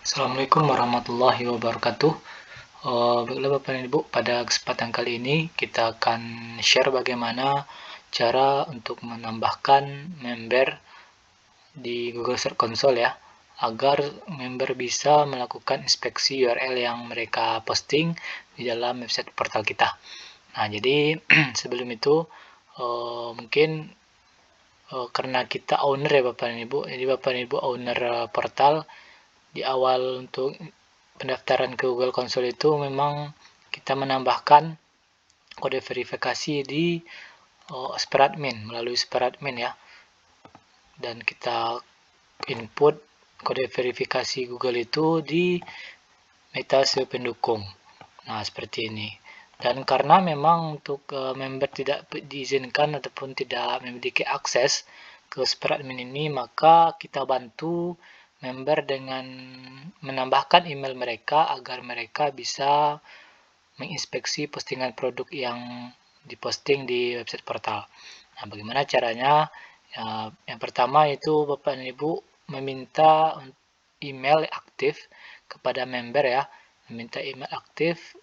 Assalamualaikum warahmatullahi wabarakatuh. Baiklah Bapak dan Ibu, pada kesempatan kali ini kita akan share bagaimana cara untuk menambahkan member di Google Search Console ya, agar member bisa melakukan inspeksi URL yang mereka posting di dalam website portal kita. Nah, jadi sebelum itu mungkin karena kita owner ya Bapak dan Ibu, jadi Bapak dan Ibu owner portal. Di awal untuk pendaftaran ke Google Console itu memang kita menambahkan kode verifikasi di SuperAdmin, melalui SuperAdmin ya, dan kita input kode verifikasi Google itu di metase pendukung. Nah, seperti ini. Dan karena memang untuk member tidak diizinkan ataupun tidak memiliki akses ke SuperAdmin ini, maka kita bantu member dengan menambahkan email mereka agar mereka bisa menginspeksi postingan produk yang diposting di website portal. Nah, bagaimana caranya? Yang pertama itu Bapak dan Ibu meminta email aktif kepada member ya, meminta email aktif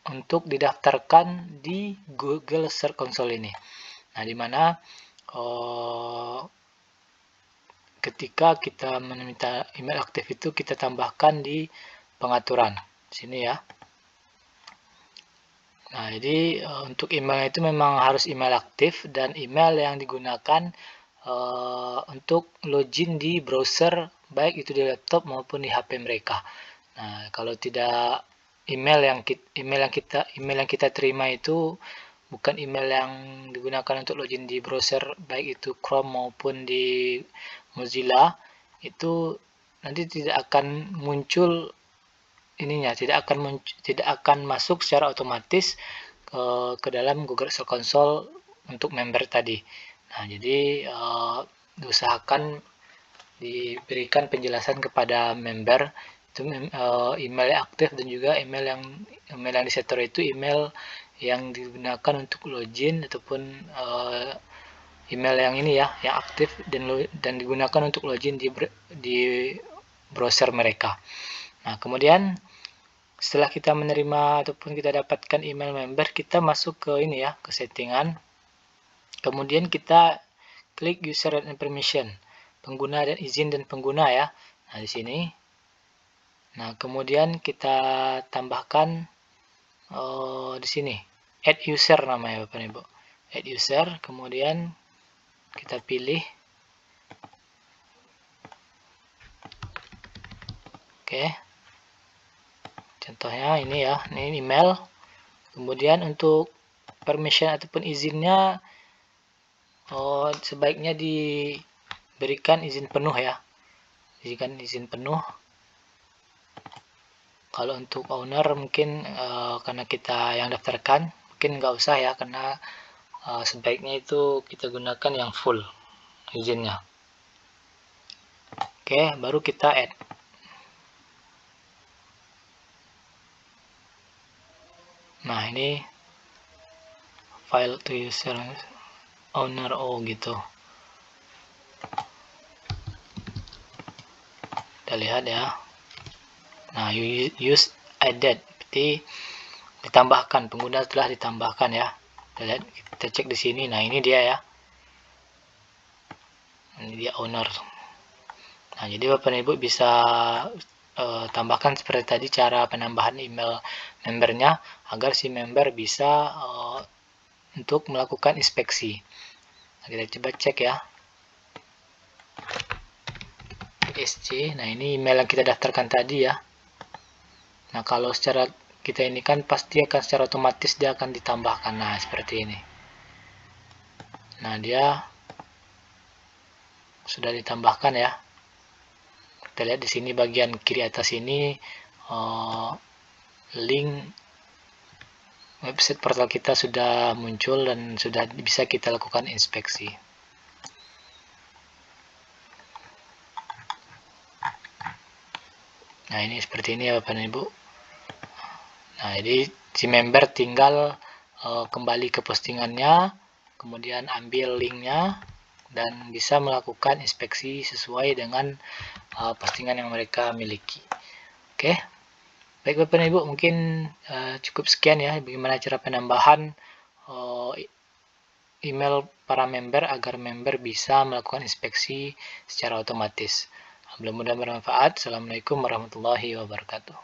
untuk didaftarkan di Google Search Console ini. Nah, di mana ketika kita meminta email aktif itu kita tambahkan di pengaturan sini ya. Nah, jadi untuk email itu memang harus email aktif dan email yang digunakan untuk login di browser, baik itu di laptop maupun di HP mereka. Nah, kalau tidak email yang kita terima itu bukan email yang digunakan untuk login di browser, baik itu Chrome maupun di Mozilla, itu nanti tidak akan muncul ininya, tidak akan masuk secara otomatis ke dalam Google Search Console untuk member tadi. Nah, jadi diusahakan diberikan penjelasan kepada member itu email aktif dan juga email yang disetor itu email yang digunakan untuk login ataupun email yang ini ya, yang aktif dan digunakan untuk login di browser mereka. Nah, kemudian setelah kita menerima ataupun kita dapatkan email member, kita masuk ke ini ya, ke settingan. Kemudian kita klik user and permission, pengguna dan izin dan pengguna ya. Nah, di sini. Nah, kemudian kita tambahkan di sini add user namanya Bapak Ibu. Add user, kemudian kita pilih. Oke. Contohnya ini ya, ini email. Kemudian untuk permission ataupun izinnya sebaiknya diberikan izin penuh ya. Berikan izin penuh. Kalau untuk owner mungkin karena kita yang daftarkan, mungkin nggak usah ya, karena sebaiknya itu kita gunakan yang full izinnya. Oke, baru kita add. Nah, ini file to user owner gitu. Kita lihat ya. Nah, use added, berarti ditambahkan, pengguna telah ditambahkan ya. Kita cek di sini. Nah, ini dia ya. Ini dia owner. Nah, jadi Bapak dan Ibu bisa tambahkan seperti tadi cara penambahan email membernya agar si member bisa untuk melakukan inspeksi. Nah, kita coba cek ya. SC. Nah, ini email yang kita daftarkan tadi ya. Nah, kalau secara kita ini kan pasti akan secara otomatis dia akan ditambahkan. Nah, seperti ini. Nah, dia sudah ditambahkan ya. Kita lihat di sini bagian kiri atas ini link website portal kita sudah muncul dan sudah bisa kita lakukan inspeksi. Nah, ini seperti ini ya Bapak dan Ibu. Nah, jadi si member tinggal kembali ke postingannya, kemudian ambil linknya dan bisa melakukan inspeksi sesuai dengan postingan yang mereka miliki. Oke, baik Bapak dan Ibu, mungkin cukup sekian ya bagaimana cara penambahan email para member agar member bisa melakukan inspeksi secara otomatis. Mudah-mudahan bermanfaat. Assalamualaikum warahmatullahi wabarakatuh.